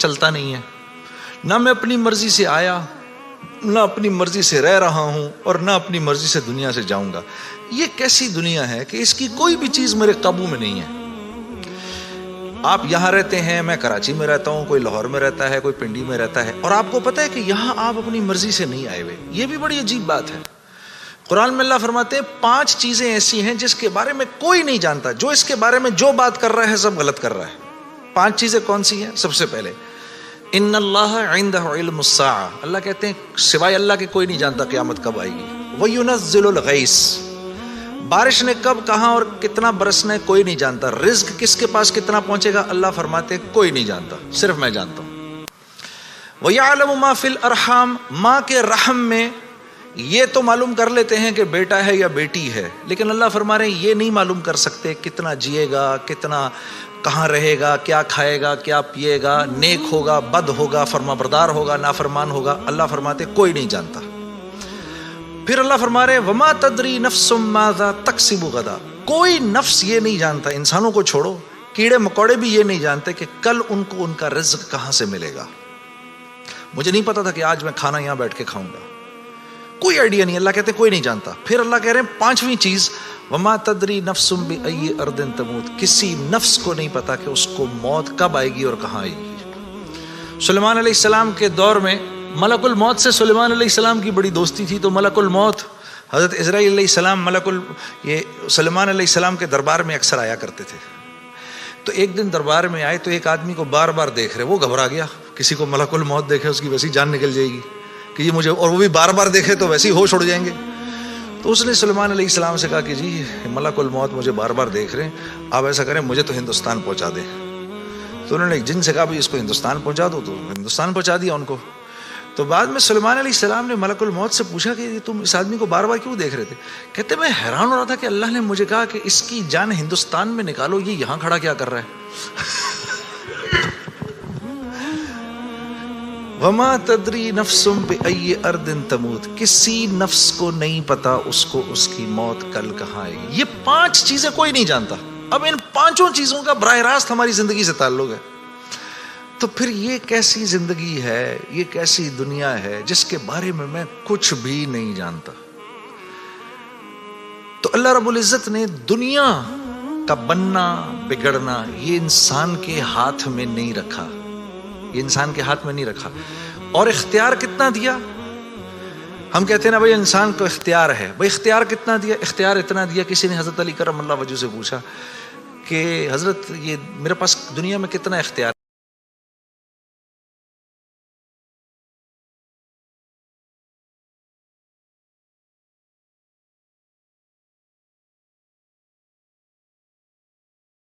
چلتا نہیں ہے، نہ میں اپنی مرضی سے آیا، نہ اپنی مرضی سے رہ رہا ہوں، اور نہ اپنی مرضی سے دنیا سے جاؤں گا۔ یہ کیسی دنیا ہے کہ اس کی کوئی بھی چیز میرے قابو میں نہیں ہے۔ آپ یہاں رہتے ہیں، میں کراچی میں رہتا ہوں، کوئی لاہور میں رہتا ہے، کوئی پنڈی میں رہتا ہے، اور آپ کو پتہ ہے کہ یہاں آپ اپنی مرضی سے نہیں آئے ہوئے۔ یہ بھی بڑی عجیب بات ہے۔ قرآن میں اللہ فرماتے ہیں 5 چیزیں ایسی ہیں جس کے بارے میں کوئی نہیں جانتا، جو اس کے بارے میں جو بات کر رہا ہے سب غلط کر رہا ہے۔ 5 چیزیں کون سی ہیں؟ سب سے پہلے ان اللہ عنده علم الساعہ، اللہ کہتے ہیں سوائے اللہ کے کوئی نہیں جانتا قیامت کب آئے گی۔ وَيُنَزِّلُ الْغَيْثَ، بارش نے کب کہاں اور کتنا برسنا ہے کوئی نہیں جانتا۔ رزق کس کے پاس کتنا پہنچے گا اللہ فرماتے ہیں کوئی نہیں جانتا، صرف میں جانتا ہوں۔ وَيَعْلَمُ مَا فِي الْأَرْحَامِ، ماں کے رحم میں یہ تو معلوم کر لیتے ہیں کہ بیٹا ہے یا بیٹی ہے، لیکن اللہ فرما رہے ہیں یہ نہیں معلوم کر سکتے کتنا جیے گا، کتنا کہاں رہے گا، کیا کھائے گا، کیا پیے گا، نیک ہوگا، بد ہوگا، فرما بردار ہوگا، نافرمان ہوگا، اللہ فرماتے کوئی نہیں جانتا۔ پھر اللہ فرما رہے وما تدری نفس ماذا تکسب غدا، کوئی نفس یہ نہیں جانتا، انسانوں کو چھوڑو، کیڑے مکوڑے بھی یہ نہیں جانتے کہ کل ان کو ان کا رزق کہاں سے ملے گا۔ مجھے نہیں پتا تھا کہ آج میں کھانا یہاں بیٹھ کے کھاؤں گا، کوئی آئیڈیا نہیں۔ اللہ کہتے کوئی نہیں جانتا۔ پھر اللہ کہہ رہے ہیں 5ویں چیز وما تدری نفس بأی ارض تموت، کسی نفس کو نہیں پتا کہ اس کو موت کب آئے گی اور کہاں آئے گی۔ سلیمان علیہ السلام کے دور میں ملک الموت سے سلیمان علیہ السلام کی بڑی دوستی تھی، تو ملک الموت حضرت عزرائیل علیہ السلام یہ سلیمان علیہ السلام کے دربار میں اکثر آیا کرتے تھے۔ تو ایک دن دربار میں آئے تو ایک آدمی کو بار بار دیکھ رہے، وہ گھبرا گیا، کسی کو ملک الموت دیکھے اس کی ویسی جان نکل جائے گی کہ یہ مجھے، اور وہ بھی بار بار دیکھے تو ویسے ہی ہوش اڑ جائیں گے۔ تو اس نے سلیمان علیہ السلام سے کہا کہ جی ملک الموت مجھے بار بار دیکھ رہے ہیں، آپ ایسا کریں مجھے تو ہندوستان پہنچا دیں۔ تو انہوں نے ایک جن سے کہا بھائی اس کو ہندوستان پہنچا دو، تو ہندوستان پہنچا دیا ان کو۔ تو بعد میں سلیمان علیہ السلام نے ملک الموت سے پوچھا کہ تم اس آدمی کو بار بار کیوں دیکھ رہے تھے؟ کہتے میں حیران ہو رہا تھا کہ اللہ نے مجھے کہا کہ اس کی جان ہندوستان میں نکالو، یہ یہاں کھڑا کیا کر رہا ہے؟ وما تدری نفس بأی ارض تموت، کسی نفس کو نہیں پتا اس کو اس کی موت کل کہاں آئے گی۔ یہ 5 چیزیں کوئی نہیں جانتا۔ اب ان 5 چیزوں کا براہ راست ہماری زندگی سے تعلق ہے۔ تو پھر یہ کیسی زندگی ہے، یہ کیسی دنیا ہے جس کے بارے میں کچھ بھی نہیں جانتا۔ تو اللہ رب العزت نے دنیا کا بننا بگڑنا یہ انسان کے ہاتھ میں نہیں رکھا، یہ انسان کے ہاتھ میں نہیں رکھا۔ اور اختیار کتنا دیا؟ ہم کہتے ہیں نا بھائی انسان کو اختیار ہے، بھائی اختیار کتنا دیا؟ اختیار اتنا دیا، کسی نے حضرت علی کرم اللہ وجہ سے پوچھا کہ حضرت یہ میرے پاس دنیا میں کتنا اختیار